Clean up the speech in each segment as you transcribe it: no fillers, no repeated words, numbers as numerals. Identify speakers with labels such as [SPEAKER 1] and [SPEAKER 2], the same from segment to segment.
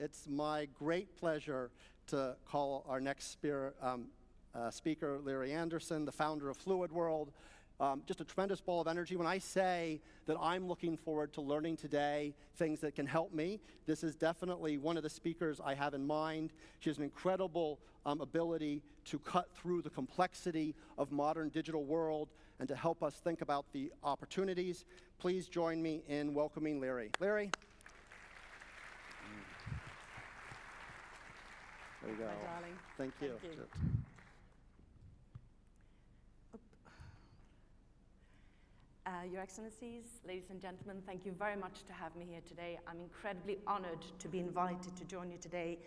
[SPEAKER 1] It's my great pleasure to call our next speaker, Liri Andersson, the founder of Fluid World. Just a tremendous ball of energy. When I say that I'm looking forward to learning today things that can help me, this is definitely one of the speakers I have in mind. She has an incredible ability to cut through the complexity of modern digital world and to help us think about the opportunities. Please join me in welcoming Liri. Liri. There you go.
[SPEAKER 2] Hi, darling.
[SPEAKER 1] Thank you.
[SPEAKER 2] Thank you. Your Excellencies, ladies and gentlemen, thank you very much to have me here today. I'm incredibly honored to be invited to join you today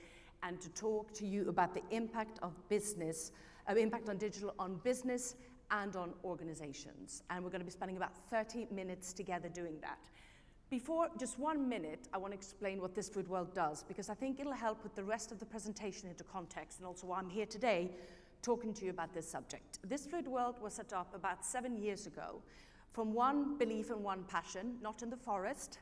[SPEAKER 2] and to talk to you about the impact of business, impact on digital on business and on organizations. And we're going to be spending about 30 minutes together doing that. Before just 1 minute, I want to explain what this Fluid World does, because I think it'll help put the rest of the presentation into context, and also why I'm here today talking to you about this subject. This Fluid World was set up about 7 years ago from one belief and one passion, not in the forest,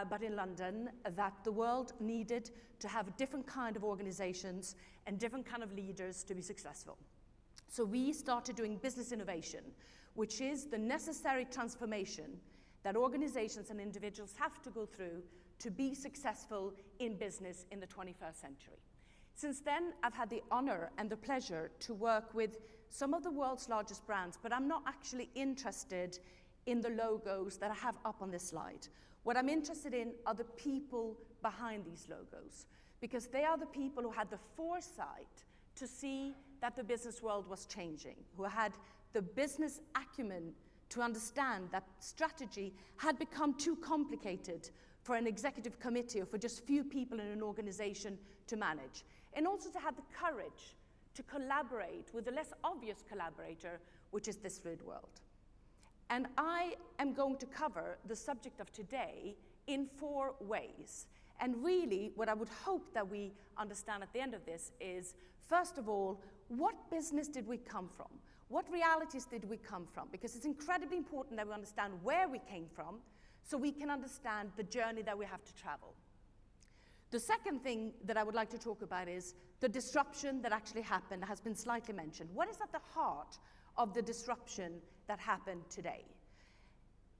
[SPEAKER 2] but in London, that the world needed to have a different kind of organizations and different kind of leaders to be successful. So we started doing business innovation, which is the necessary transformation that organizations and individuals have to go through to be successful in business in the 21st century. Since then, I've had the honor and the pleasure to work with some of the world's largest brands, but I'm not actually interested in the logos that I have up on this slide. What I'm interested in are the people behind these logos, because they are the people who had the foresight to see that the business world was changing, who had the business acumen to understand that strategy had become too complicated for an executive committee or for just few people in an organization to manage, and also to have the courage to collaborate with the less obvious collaborator, which is this Fluid World. And I am going to cover the subject of today in 4 ways. And really, what I would hope that we understand at the end of this is, first of all, what business did we come from? What realities did we come from? Because it's incredibly important that we understand where we came from so we can understand the journey that we have to travel. The second thing that I would like to talk about is the disruption that actually happened, has been slightly mentioned. What is at the heart of the disruption that happened today?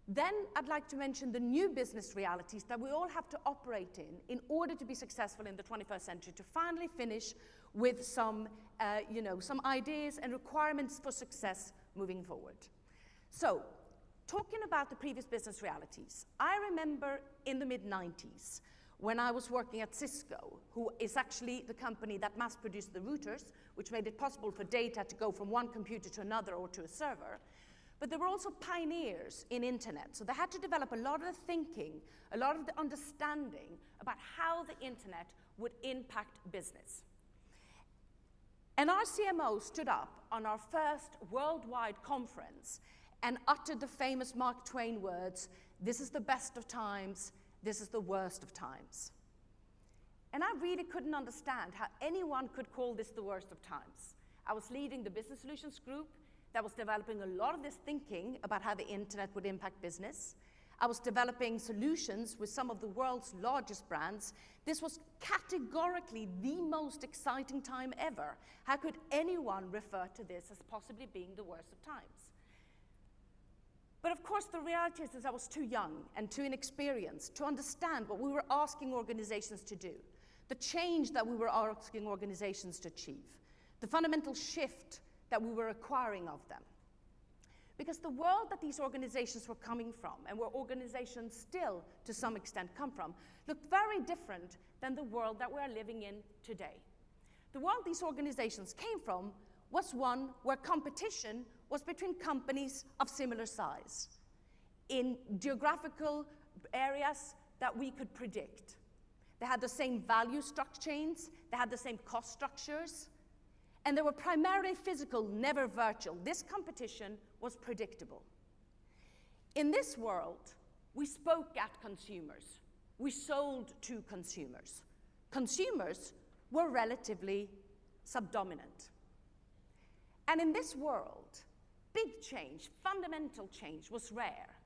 [SPEAKER 2] Then I'd like to mention the new business realities that we all have to operate in order to be successful in the 21st century, to finally finish with some ideas and requirements for success moving forward. So, talking about the previous business realities, I remember in the mid-90s when I was working at Cisco, who is actually the company that mass-produced the routers, which made it possible for data to go from one computer to another or to a server. But they were also pioneers in internet, so they had to develop a lot of the thinking, a lot of the understanding about how the internet would impact business. And our CMO stood up on our first worldwide conference and uttered the famous Mark Twain words, "This is the best of times, this is the worst of times." And I really couldn't understand how anyone could call this the worst of times. I was leading the business solutions group that was developing a lot of this thinking about how the internet would impact business. I was developing solutions with some of the world's largest brands. This was categorically the most exciting time ever. How could anyone refer to this as possibly being the worst of times? But of course, the reality is that I was too young and too inexperienced to understand what we were asking organizations to do, the change that we were asking organizations to achieve, the fundamental shift that we were requiring of them. Because the world that these organizations were coming from, and where organizations still, to some extent, come from, looked very different than the world that we are living in today. The world these organizations came from was one where competition was between companies of similar size, in geographical areas that we could predict. They had the same value structure chains, they had the same cost structures, and they were primarily physical, never virtual. This competition was predictable. In this world, we spoke at consumers. We sold to consumers. Consumers were relatively subdominant. And in this world, big change, fundamental change was rare.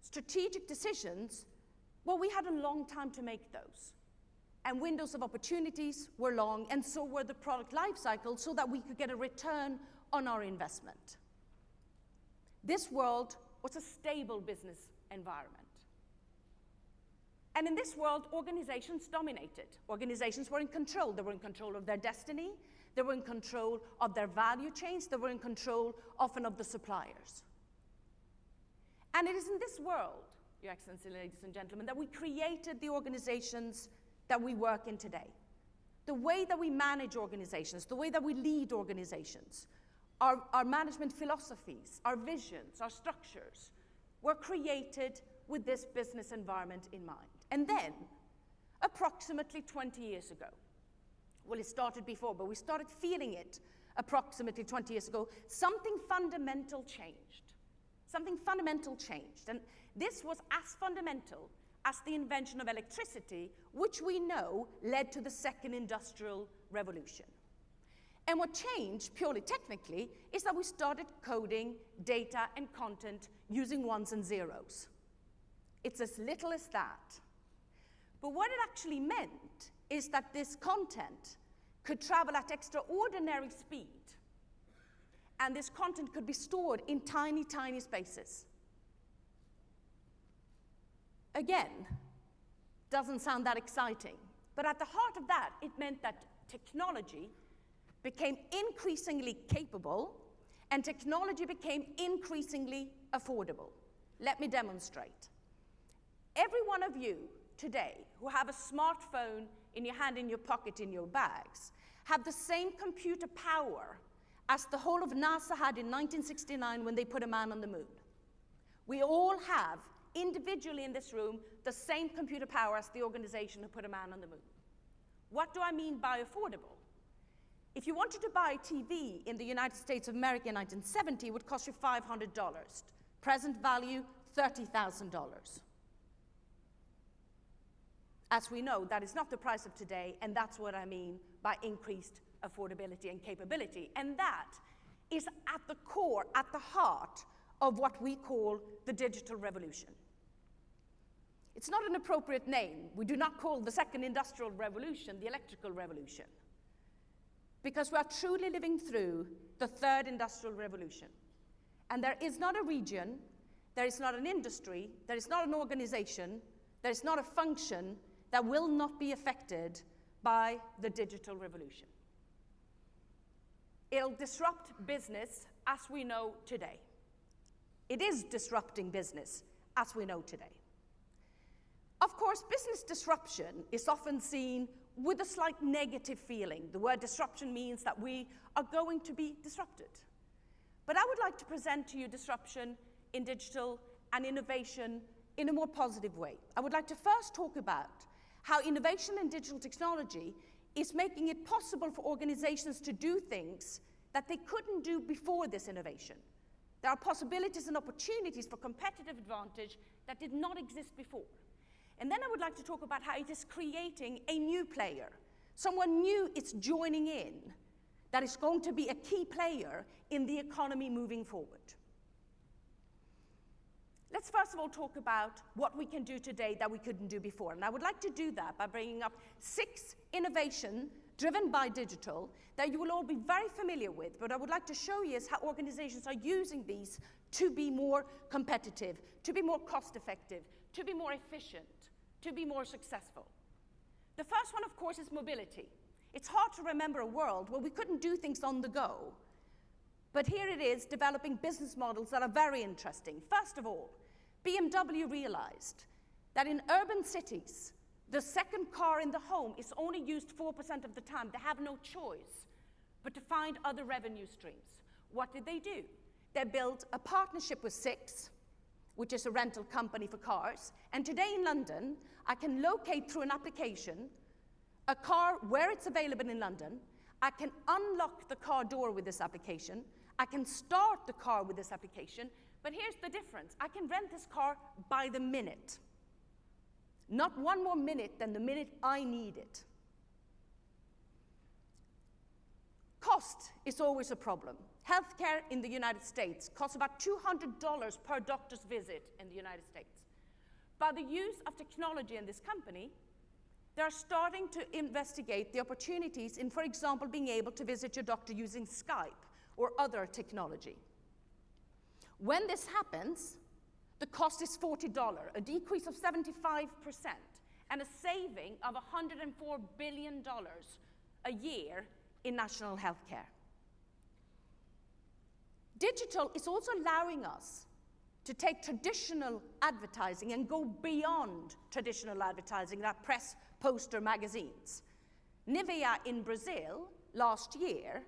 [SPEAKER 2] Strategic decisions, well, we had a long time to make those. and windows of opportunities were long, and so were the product life cycles, so that we could get a return on our investment. This world was a stable business environment. And in this world, organizations dominated. Organizations were in control. They were in control of their destiny. They were in control of their value chains. They were in control often of the suppliers. And it is in this world, Your Excellency, ladies and gentlemen, that we created the organizations that we work in today. The way that we manage organizations, the way that we lead organizations, our management philosophies, our visions, our structures were created with this business environment in mind. And then, approximately 20 years ago, well, it started before, but we started feeling it approximately 20 years ago, something fundamental changed. Something fundamental changed. And this was as fundamental as the invention of electricity, which we know led to the second industrial revolution. And what changed, purely technically, is that we started coding data and content using ones and zeros. It's as little as that. But what it actually meant is that this content could travel at extraordinary speed. And this content could be stored in tiny, tiny spaces. Again, doesn't sound that exciting. But at the heart of that, it meant that technology became increasingly capable, and technology became increasingly affordable. Let me demonstrate. Every one of you today who have a smartphone in your hand, in your pocket, in your bags, have the same computer power as the whole of NASA had in 1969 when they put a man on the moon. We all have, individually in this room, the same computer power as the organization who put a man on the moon. What do I mean by affordable? If you wanted to buy a TV in the United States of America in 1970, it would cost you $500. Present value, $30,000. As we know, that is not the price of today, and that's what I mean by increased affordability and capability. And that is at the core, at the heart of what we call the digital revolution. It's not an appropriate name. We do not call the second industrial revolution the electrical revolution, because we are truly living through the third industrial revolution. And there is not a region, there is not an industry, there is not an organization, there is not a function that will not be affected by the digital revolution. It'll disrupt business as we know today. It is disrupting business as we know today. Of course, business disruption is often seen with a slight negative feeling. The word disruption means that we are going to be disrupted. But I would like to present to you disruption in digital and innovation in a more positive way. I would like to first talk about how innovation in digital technology is making it possible for organizations to do things that they couldn't do before this innovation. There are possibilities and opportunities for competitive advantage that did not exist before. And then I would like to talk about how it is creating a new player. Someone new is joining in that is going to be a key player in the economy moving forward. Let's first of all talk about what we can do today that we couldn't do before. And I would like to do that by bringing up 6 innovations driven by digital that you will all be very familiar with. But I would like to show you is how organizations are using these to be more competitive, to be more cost-effective, to be more efficient, to be more successful. The first one, of course, is mobility. It's hard to remember a world where we couldn't do things on the go. But here it is, developing business models that are very interesting. First of all, BMW realized that in urban cities, the second car in the home is only used 4% of the time. They have no choice but to find other revenue streams. What did they do? They built a partnership with Six, which is a rental company for cars. And today in London, I can locate through an application a car where it's available in London. I can unlock the car door with this application. I can start the car with this application. But here's the difference. I can rent this car by the minute. Not one more minute than the minute I need it. Cost is always a problem. Healthcare in the United States costs about $200 per doctor's visit in the United States. By the use of technology in this company, they're starting to investigate the opportunities in, for example, being able to visit your doctor using Skype or other technology. When this happens, the cost is $40, a decrease of 75%, and a saving of $104 billion a year in national health care. Digital is also allowing us to take traditional advertising and go beyond traditional advertising, like press, poster, magazines. Nivea in Brazil last year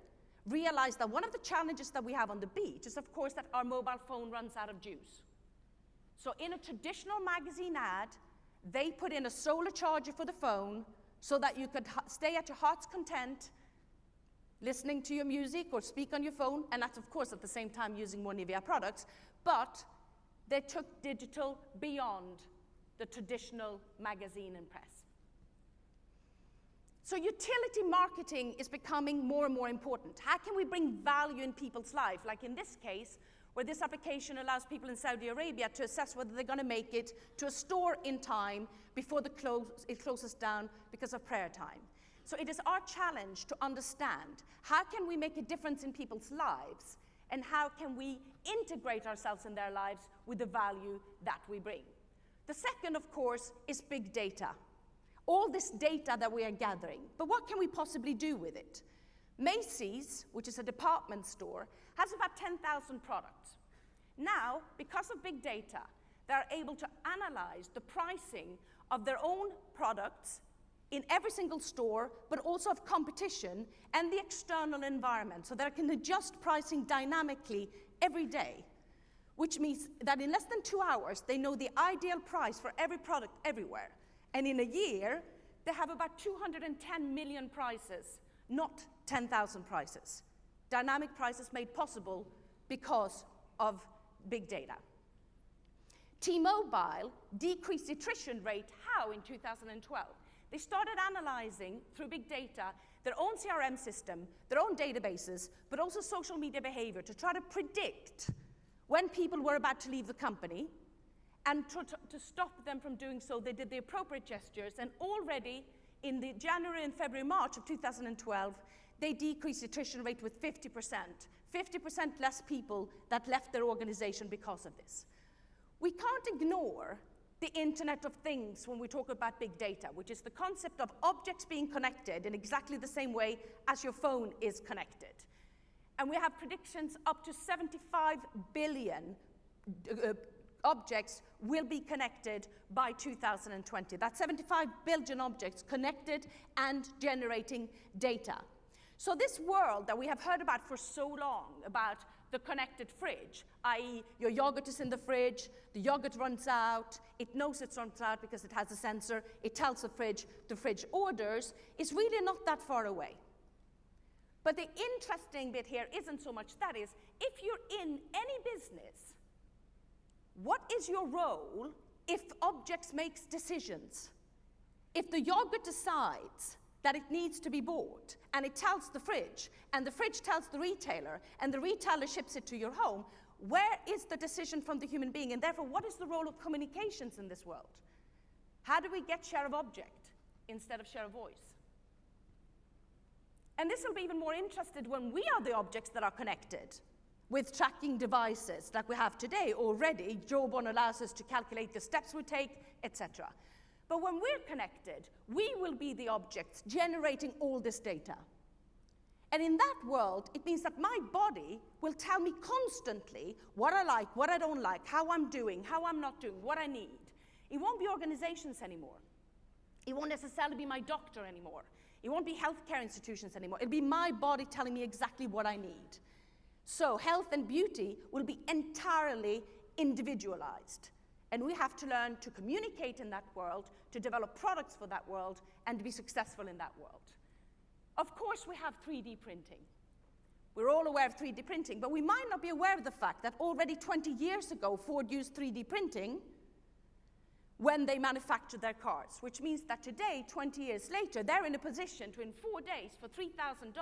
[SPEAKER 2] realized that one of the challenges that we have on the beach is, of course, that our mobile phone runs out of juice. So in a traditional magazine ad, they put in a solar charger for the phone so that you could stay at your heart's content, listening to your music or speak on your phone, and that's, of course, at the same time using more Nivea products, but they took digital beyond the traditional magazine and press. So utility marketing is becoming more and more important. How can we bring value in people's life? Like in this case, where this application allows people in Saudi Arabia to assess whether they're going to make it to a store in time before it closes down because of prayer time. So it is our challenge to understand how can we make a difference in people's lives, and how can we integrate ourselves in their lives with the value that we bring. The second, of course, is big data. All this data that we are gathering, but what can we possibly do with it? Macy's, which is a department store, has about 10,000 products. Now, because of big data, they're able to analyze the pricing of their own products in every single store, but also of competition and the external environment, so they can adjust pricing dynamically every day, which means that in less than 2 hours, they know the ideal price for every product everywhere. And in a year, they have about 210 million prices, not 10,000 prices. Dynamic prices made possible because of big data. T-Mobile decreased the attrition rate, how, in 2012? They started analyzing, through big data, their own CRM system, their own databases, but also social media behavior to try to predict when people were about to leave the company. And to stop them from doing so, they did the appropriate gestures. And already in the January and February, March of 2012, they decreased the attrition rate with 50%. 50% less people that left their organization because of this. We can't ignore the Internet of Things when we talk about big data, which is the concept of objects being connected in exactly the same way as your phone is connected. And we have predictions up to 75 billion objects will be connected by 2020. That's 75 billion objects connected and generating data. So this world that we have heard about for so long, about the connected fridge, i.e. your yogurt is in the fridge, the yogurt runs out, it knows it runs out because it has a sensor, it tells the fridge orders, is really not that far away. But the interesting bit here isn't so much that is, if you're in any business, what is your role if objects makes decisions? If the yogurt decides that it needs to be bought, and it tells the fridge, and the fridge tells the retailer, and the retailer ships it to your home, where is the decision from the human being? And therefore, what is the role of communications in this world? How do we get share of object instead of share of voice? And this will be even more interesting when we are the objects that are connected with tracking devices like we have today already. Jawbone allows us to calculate the steps we take, etc. But when we're connected, we will be the objects generating all this data. And in that world, it means that my body will tell me constantly what I like, what I don't like, how I'm doing, how I'm not doing, what I need. It won't be organizations anymore. It won't necessarily be my doctor anymore. It won't be healthcare institutions anymore. It'll be my body telling me exactly what I need. So health and beauty will be entirely individualized. And we have to learn to communicate in that world, to develop products for that world, and to be successful in that world. Of course, we have 3D printing. We're all aware of 3D printing, but we might not be aware of the fact that already 20 years ago, Ford used 3D printing when they manufactured their cars, which means that today, 20 years later, they're in a position to, in 4 days, for $3,000,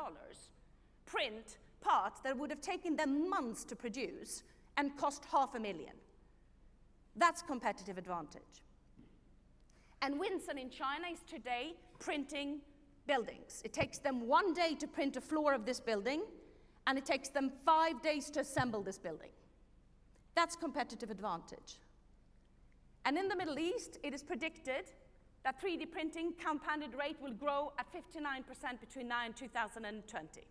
[SPEAKER 2] print parts that would have taken them months to produce and cost $500,000. That's competitive advantage. And Winson in China is today printing buildings. It takes them 1 day to print a floor of this building, and it takes them 5 days to assemble this building. That's competitive advantage. And in the Middle East, it is predicted that 3D printing compounded rate will grow at 59% between now and 2020.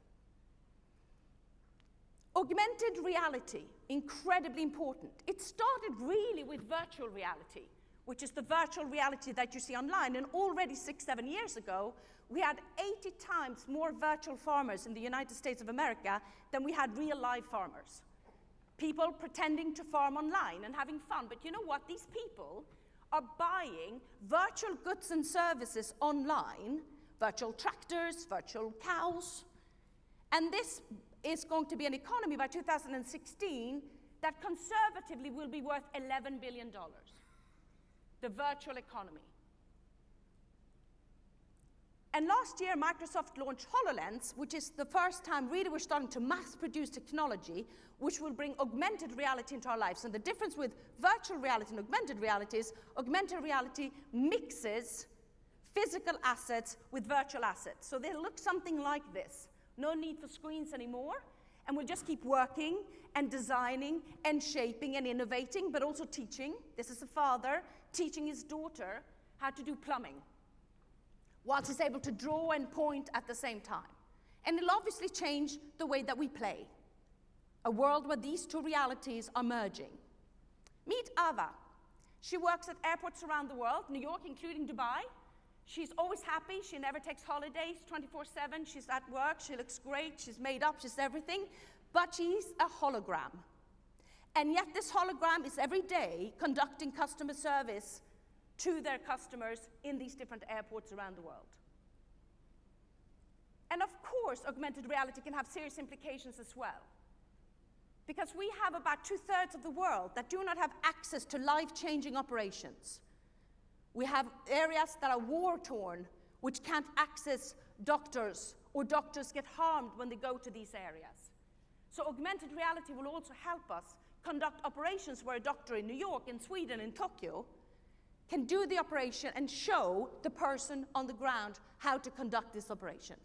[SPEAKER 2] Augmented reality, incredibly important. It started really with virtual reality, which is the virtual reality that you see online. And already 6-7 years ago, we had 80 times more virtual farmers in the United States of America than we had real live farmers. People pretending to farm online and having fun. But you know what? These people are buying virtual goods and services online, virtual tractors, virtual cows. And this is going to be an economy by 2016 that conservatively will be worth $11 billion. The virtual economy. And last year, Microsoft launched HoloLens, which is the first time really we're starting to mass-produce technology which will bring augmented reality into our lives. And the difference with virtual reality and augmented reality is augmented reality mixes physical assets with virtual assets. So they'll look something like this. No need for screens anymore, and we'll just keep working and designing and shaping and innovating, but also teaching. This is a father teaching his daughter how to do plumbing, whilst he's able to draw and point at the same time. And it'll obviously change the way that we play. A world where these two realities are merging. Meet Ava. She works at airports around the world, New York, including Dubai. She's always happy. She never takes holidays, 24/7. She's at work. She looks great. She's made up. She's everything. But she's a hologram. And yet this hologram is every day conducting customer service to their customers in these different airports around the world. And of course, augmented reality can have serious implications as well. Because we have about 2/3 of the world that do not have access to life-changing operations. We have areas that are war-torn, which can't access doctors, or doctors get harmed when they go to these areas. So augmented reality will also help us conduct operations where a doctor in New York, in Sweden, in Tokyo, can do the operation and show the person on the ground how to conduct this operation.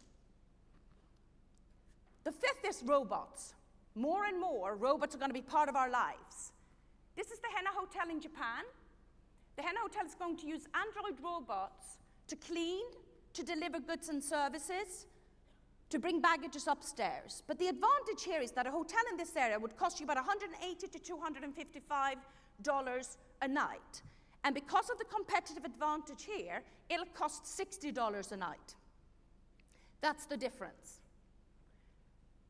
[SPEAKER 2] The fifth is robots. More and more, robots are going to be part of our lives. This is the Hena Hotel in Japan. The Hena Hotel is going to use Android robots to clean, to deliver goods and services, to bring baggages upstairs. But the advantage here is that a hotel in this area would cost you about $180 to $255 a night. And because of the competitive advantage here, it'll cost $60 a night. That's the difference.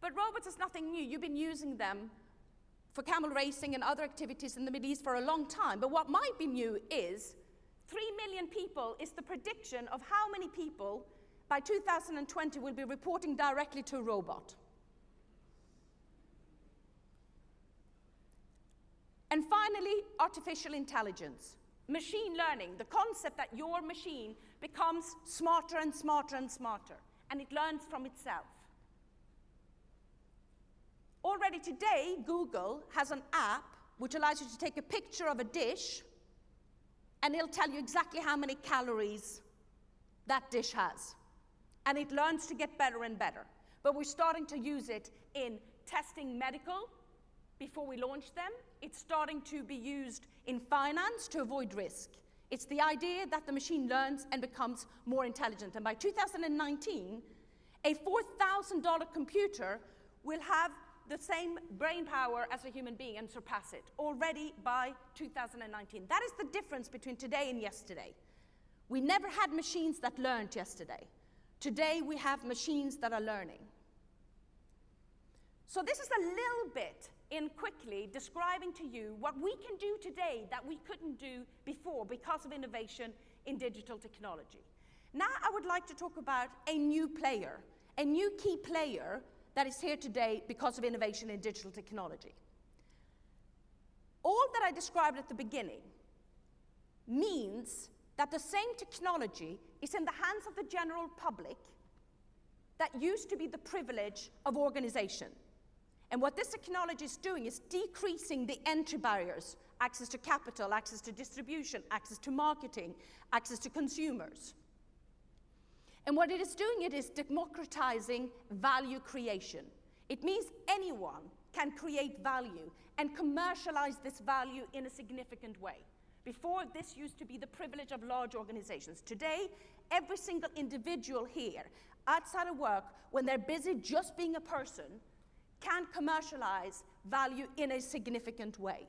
[SPEAKER 2] But robots is nothing new. You've been using them for camel racing and other activities in the Middle East for a long time. But what might be new is 3 million people is the prediction of how many people by 2020 will be reporting directly to a robot. And finally, artificial intelligence. Machine learning, the concept that your machine becomes smarter and smarter and smarter, and it learns from itself. Already today, Google has an app which allows you to take a picture of a dish, and it'll tell you exactly how many calories that dish has. And it learns to get better and better. But we're starting to use it in testing medical before we launch them. It's starting to be used in finance to avoid risk. It's the idea that the machine learns and becomes more intelligent. And by 2019, a $4,000 computer will have the same brain power as a human being and surpass it already by 2019. That is the difference between today and yesterday. We never had machines that learned yesterday. Today we have machines that are learning. So this is a little bit in quickly describing to you what we can do today that we couldn't do before because of innovation in digital technology. Now I would like to talk about a new player, a new key player that is here today because of innovation in digital technology. All that I described at the beginning means that the same technology is in the hands of the general public that used to be the privilege of organization. And what this technology is doing is decreasing the entry barriers access to capital, access to distribution, access to marketing, access to consumers. And what it is doing, it is democratizing value creation. It means anyone can create value and commercialize this value in a significant way. Before, this used to be the privilege of large organizations. Today, every single individual here, outside of work, when they're busy just being a person, can commercialize value in a significant way.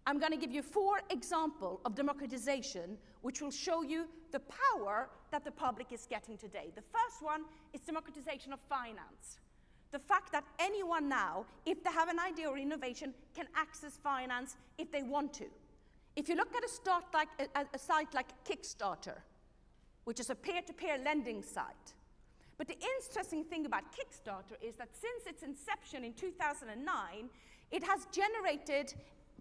[SPEAKER 2] I'm going to give you 4 examples of democratization which will show you the power that the public is getting today. The first one is democratization of finance. The fact that anyone now, if they have an idea or innovation, can access finance if they want to. If you look at a site like Kickstarter, which is a peer-to-peer lending site, but the interesting thing about Kickstarter is that since its inception in 2009, it has generated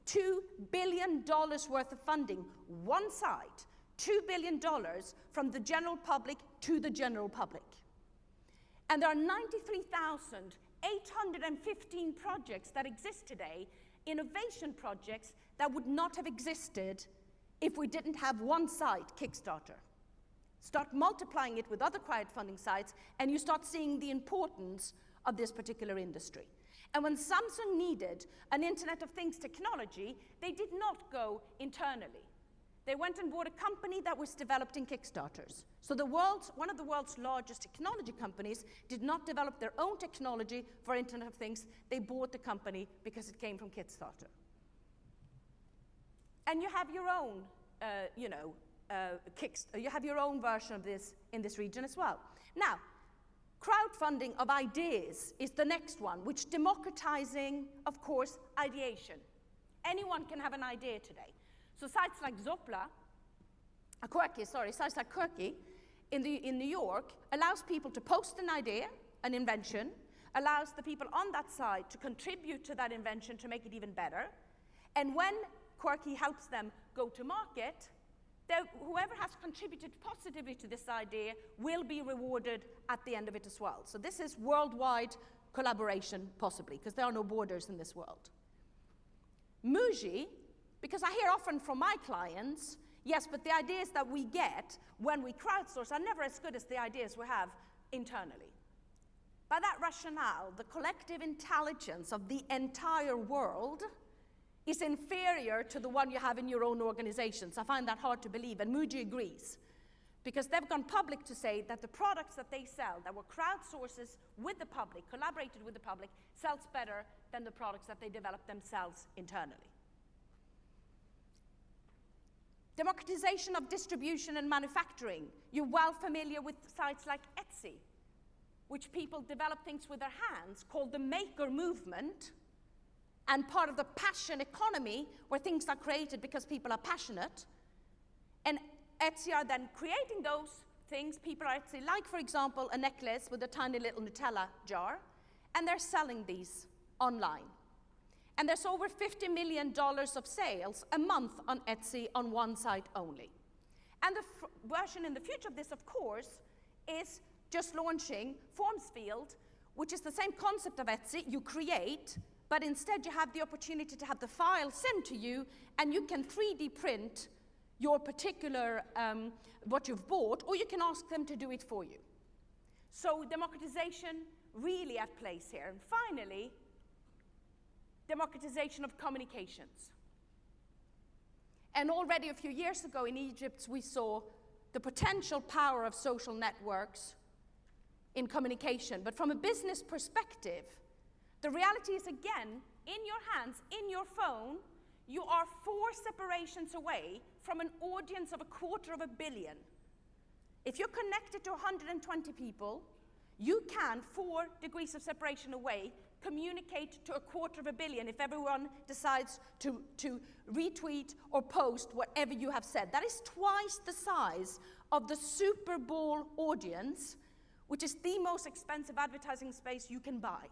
[SPEAKER 2] $2 billion worth of funding, one site, $2 billion from the general public to the general public. And there are 93,815 projects that exist today, innovation projects that would not have existed if we didn't have one site, Kickstarter. Start multiplying it with other crowdfunding sites, and you start seeing the importance of this particular industry. And when Samsung needed an Internet of Things technology, they did not go internally. They went and bought a company that was developed in Kickstarters. So one of the world's largest technology companies did not develop their own technology for Internet of Things. They bought the company because it came from Kickstarter. And you have your own, you have your own version of this in this region as well. Now, crowdfunding of ideas is the next one, which democratizing, of course, ideation. Anyone can have an idea today. So sites like sites like Quirky in New York allows people to post an idea, an invention, allows the people on that site to contribute to that invention to make it even better. And when Quirky helps them go to market, whoever has contributed positively to this idea will be rewarded at the end of it as well. So this is worldwide collaboration, possibly, because there are no borders in this world. Muji, because I hear often from my clients, yes, but the ideas that we get when we crowdsource are never as good as the ideas we have internally. By that rationale, the collective intelligence of the entire world is inferior to the one you have in your own organizations. I find that hard to believe, and Muji agrees, because they've gone public to say that the products that they sell that were crowdsources with the public, collaborated with the public, sells better than the products that they develop themselves internally. Democratization of distribution and manufacturing. You're well familiar with sites like Etsy, which people develop things with their hands, called the maker movement, and part of the passion economy, where things are created because people are passionate. And Etsy are then creating those things. People are Etsy, like, for example, a necklace with a tiny little Nutella jar, and they're selling these online. And there's over $50 million of sales a month on Etsy on one site only. And the version in the future of this, of course, is just launching FormsField, which is the same concept of Etsy. You create, but instead you have the opportunity to have the file sent to you, and you can 3D print your particular, what you've bought, or you can ask them to do it for you. So democratization really at place here. And finally, democratization of communications. And already a few years ago in Egypt, we saw the potential power of social networks in communication. But from a business perspective, the reality is, again, in your hands, in your phone, you are 4 separations away from an audience of 250 million. If you're connected to 120 people, you can, 4 degrees of separation away, communicate to 250 million if everyone decides to retweet or post whatever you have said. That is twice the size of the Super Bowl audience, which is the most expensive advertising space you can buy.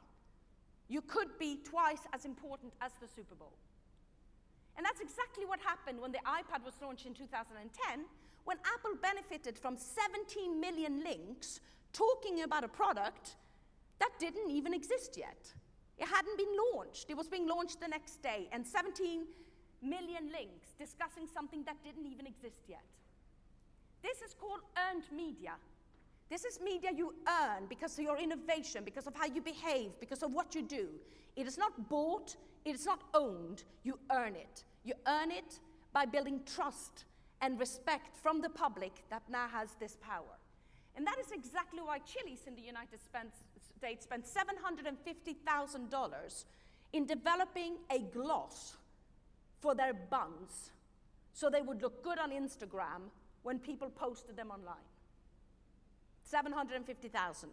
[SPEAKER 2] You could be twice as important as the Super Bowl. And that's exactly what happened when the iPad was launched in 2010, when Apple benefited from 17 million links talking about a product that didn't even exist yet. It hadn't been launched. It was being launched the next day, and 17 million links discussing something that didn't even exist yet. This is called earned media. This is media you earn because of your innovation, because of how you behave, because of what you do. It is not bought, it is not owned, you earn it. You earn it by building trust and respect from the public that now has this power. And that is exactly why Chili's in the United States spent $750,000 in developing a gloss for their buns so they would look good on Instagram when people posted them online. 750,000.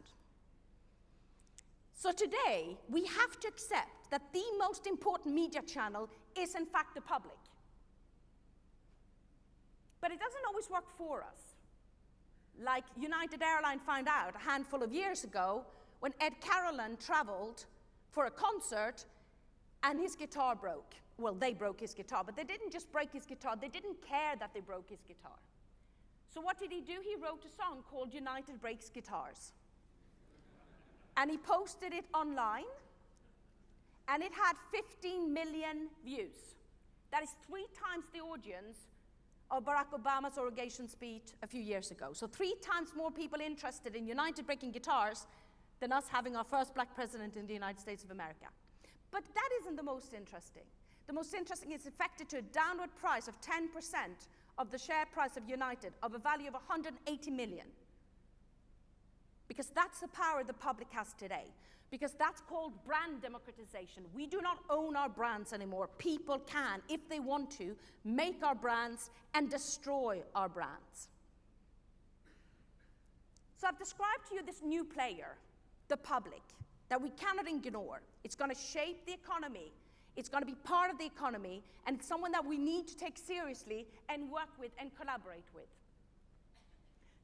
[SPEAKER 2] So today, we have to accept that the most important media channel is in fact the public. But it doesn't always work for us. Like United Airlines found out a handful of years ago when Ed Carolan traveled for a concert and his guitar broke. Well, they broke his guitar, but they didn't just break his guitar, they didn't care that they broke his guitar. So what did he do? He wrote a song called United Breaks Guitars. And he posted it online, and it had 15 million views. That is 3 times the audience of Barack Obama's inauguration speech a few years ago. So 3 times more people interested in United breaking guitars than us having our first black president in the United States of America. But that isn't the most interesting. The most interesting is affected to a downward price of 10% of the share price of United, of a value of 180 million. Because that's the power the public has today. Because that's called brand democratization. We do not own our brands anymore. People can, if they want to, make our brands and destroy our brands. So I've described to you this new player, the public, that we cannot ignore. It's going to shape the economy. It's going to be part of the economy, and it's someone that we need to take seriously and work with and collaborate with.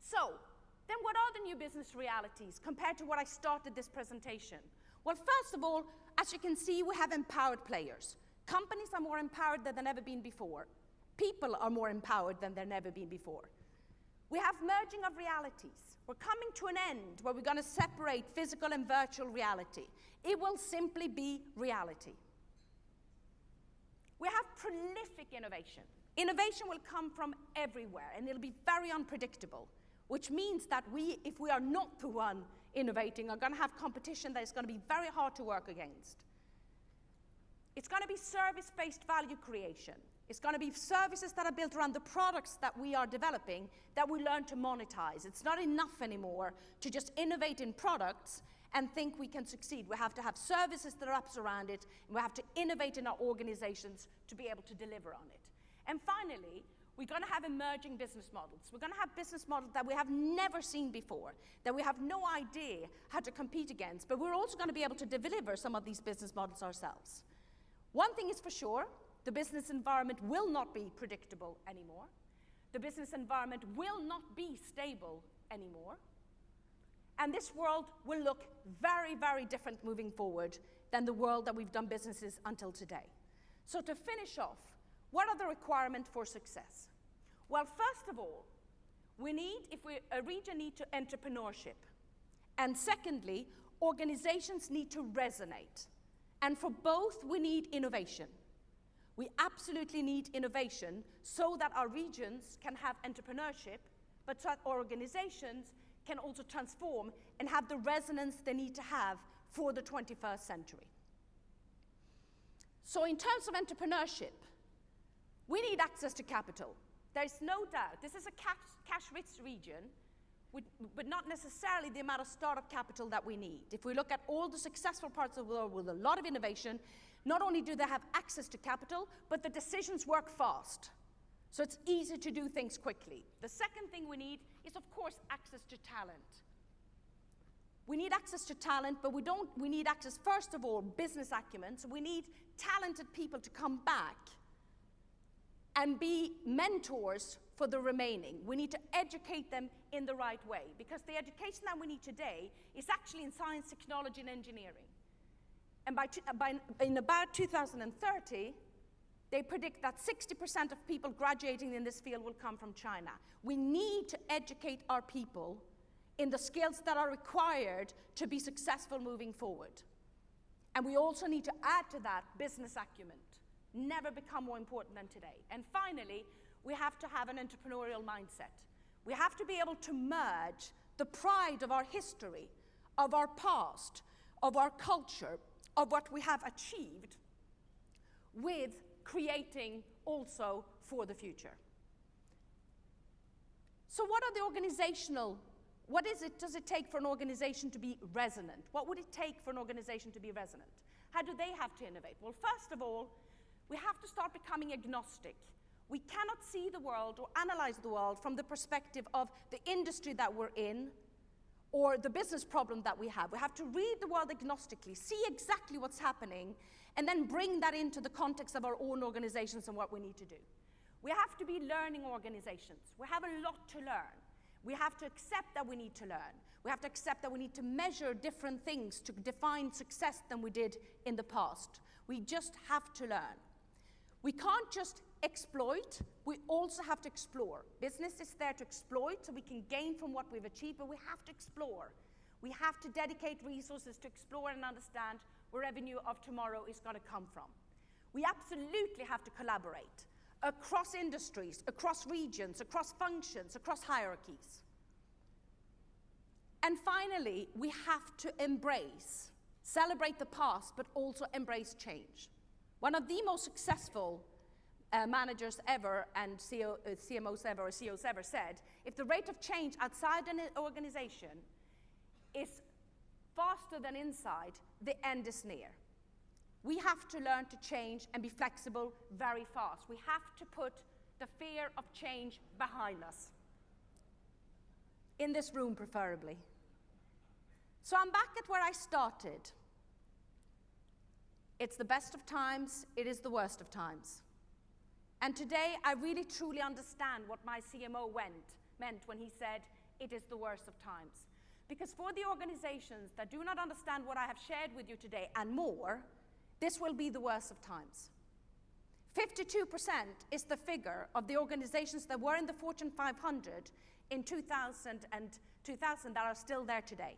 [SPEAKER 2] So, then what are the new business realities compared to what I started this presentation? Well, first of all, as you can see, we have empowered players. Companies are more empowered than they've ever been before. People are more empowered than they've never been before. We have merging of realities. We're coming to an end where we're going to separate physical and virtual reality. It will simply be reality. We have prolific innovation. Innovation will come from everywhere, and it'll be very unpredictable, which means that if we are not the one innovating, are going to have competition that is going to be very hard to work against. It's going to be service-based value creation. It's going to be services that are built around the products that we are developing that we learn to monetize. It's not enough anymore to just innovate in products and think we can succeed. We have to have services that are up around it, and we have to innovate in our organizations to be able to deliver on it. And finally, we're going to have emerging business models. We're going to have business models that we have never seen before, that we have no idea how to compete against, but we're also going to be able to deliver some of these business models ourselves. One thing is for sure, the business environment will not be predictable anymore. The business environment will not be stable anymore. And this world will look very, very different moving forward than the world that we've done businesses until today. So to finish off, what are the requirements for success? Well, first of all, a region needs entrepreneurship. And secondly, organizations need to resonate. And for both, we need innovation. We absolutely need innovation so that our regions can have entrepreneurship, but so that organizations can also transform and have the resonance they need to have for the 21st century. So in terms of entrepreneurship, we need access to capital. There is no doubt. This is a cash-rich region, but not necessarily the amount of startup capital that we need. If we look at all the successful parts of the world with a lot of innovation, not only do they have access to capital, but the decisions work fast. So it's easy to do things quickly. The second thing we need is, of course, access to talent. We need access to talent, but we need access, first of all, business acumen. So we need talented people to come back and be mentors for the remaining. We need to educate them in the right way, because the education that we need today is actually in science, technology, and engineering. And in about 2030, they predict that 60% of people graduating in this field will come from China. We need to educate our people in the skills that are required to be successful moving forward. And we also need to add to that business acumen. never become more important than today. And finally, we have to have an entrepreneurial mindset. We have to be able to merge the pride of our history, of our past, of our culture, of what we have achieved, with creating also for the future. So what does it take for an organization to be resonant? What would it take for an organization to be resonant? How do they have to innovate? Well, first of all, we have to start becoming agnostic. We cannot see the world or analyze the world from the perspective of the industry that we're in or the business problem that we have. We have to read the world agnostically, see exactly what's happening, and then bring that into the context of our own organizations and what we need to do. We have to be learning organizations. We have a lot to learn. We have to accept that we need to learn. We have to accept that we need to measure different things to define success than we did in the past. We just have to learn. We can't just exploit, we also have to explore. Business is there to exploit so we can gain from what we've achieved, but we have to explore. We have to dedicate resources to explore and understand where revenue of tomorrow is going to come from. We absolutely have to collaborate across industries, across regions, across functions, across hierarchies. And finally, we have to celebrate the past, but also embrace change. One of the most successful managers ever and CMOs ever or CEOs ever said, if the rate of change outside an organization is faster than inside, the end is near. We have to learn to change and be flexible very fast. We have to put the fear of change behind us. In this room, preferably. So I'm back at where I started. It's the best of times, it is the worst of times. And today, I really truly understand what my CMO meant when he said, it is the worst of times. Because for the organizations that do not understand what I have shared with you today and more, this will be the worst of times. 52% is the figure of the organizations that were in the Fortune 500 in 2000 that are still there today.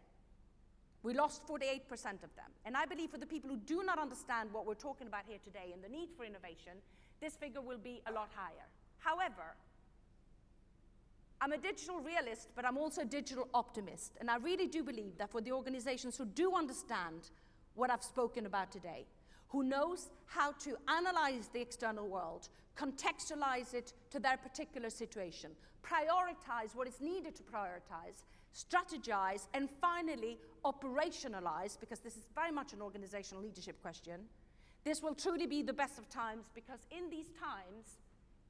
[SPEAKER 2] We lost 48% of them. And I believe for the people who do not understand what we're talking about here today and the need for innovation, this figure will be a lot higher. However, I'm a digital realist, but I'm also a digital optimist. And I really do believe that for the organizations who do understand what I've spoken about today, who knows how to analyze the external world, contextualize it to their particular situation, prioritize what is needed to prioritize, strategize, and finally operationalize, because this is very much an organizational leadership question, this will truly be the best of times, because in these times,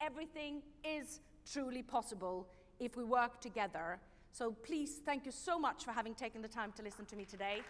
[SPEAKER 2] everything is truly possible if we work together. So please, thank you so much for having taken the time to listen to me today.